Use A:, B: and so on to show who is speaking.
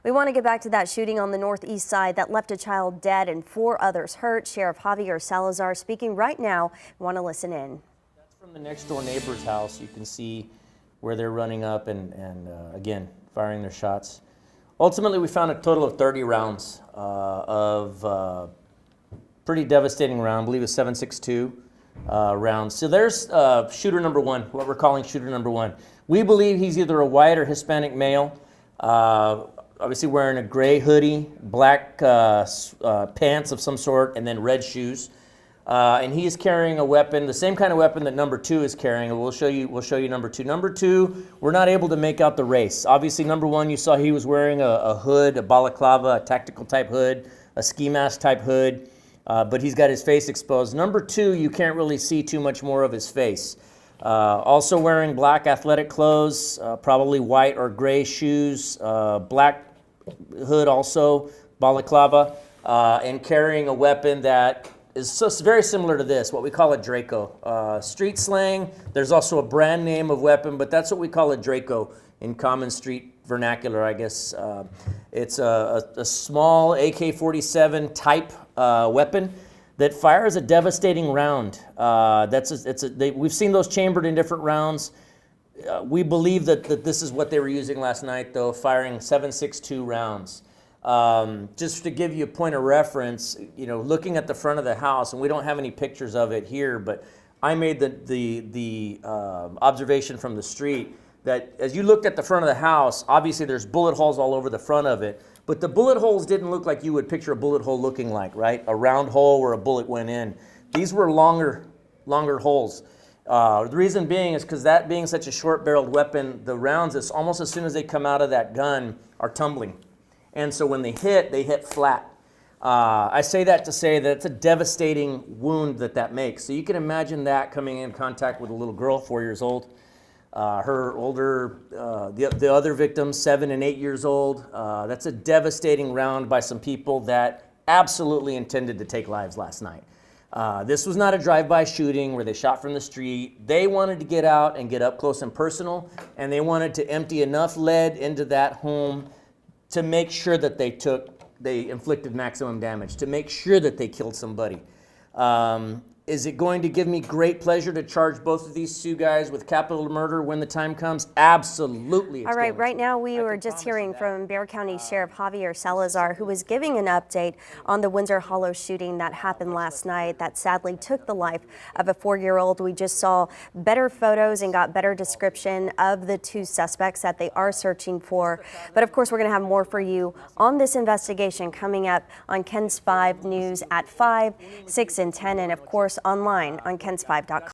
A: We want to get back to that shooting on the northeast side that left a child dead and 4 others hurt. Sheriff Javier Salazar speaking right now. We want to listen in.
B: That's from the next door neighbor's house. You can see where they're running up and again, firing their shots. Ultimately, we found a total of 30 rounds of pretty devastating round. I believe it's 7.62 rounds. So there's shooter number 1, what we're calling shooter number 1. We believe he's either a white or Hispanic male. Obviously wearing a gray hoodie, black pants of some sort, and then red shoes. And he is carrying a weapon, the same kind of weapon that number 2 is carrying. We'll show you number 2. Number 2, we're not able to make out the race. Obviously, number 1, you saw he was wearing a hood, a balaclava, a tactical type hood, a ski mask type hood, but he's got his face exposed. Number 2, you can't really see too much more of his face. Also wearing black athletic clothes, probably white or gray shoes, black hood also, balaclava, and carrying a weapon that is very similar to this, what we call a Draco. Street slang, there's also a brand name of weapon, but that's what we call a Draco in common street vernacular, I guess. It's a small AK-47 type weapon that fires a devastating round. We've seen those chambered in different rounds. We believe that this is what they were using last night, though, firing 7.62 rounds. Just to give you a point of reference, you know, looking at the front of the house, and we don't have any pictures of it here, but I made the observation from the street that as you looked at the front of the house, obviously there's bullet holes all over the front of it, but the bullet holes didn't look like you would picture a bullet hole looking like, right? A round hole where a bullet went in. These were longer holes. The reason being is because that being such a short-barreled weapon, the rounds, almost as soon as they come out of that gun, are tumbling. And so when they hit flat. I say that to say that it's a devastating wound that makes. So you can imagine that coming in contact with a little girl, 4 years old. Her older, the other victims, 7 and 8 years old. That's a devastating round by some people that absolutely intended to take lives last night. This was not a drive-by shooting where they shot from the street. They wanted to get out and get up close and personal, and they wanted to empty enough lead into that home to make sure that they inflicted maximum damage, to make sure that they killed somebody. Is it going to give me great pleasure to charge both of these 2 guys with capital murder when the time comes? Absolutely.
A: All right, right now we were just hearing from Bexar County Sheriff Javier Salazar, who was giving an update on the Windsor Hollow shooting that happened last night that sadly took the life of a 4-year-old. We just saw better photos and got better description of the 2 suspects that they are searching for. But of course, we're going to have more for you on this investigation coming up on KENS 5 News at 5, 6, and 10, and of course online on KENS5.com.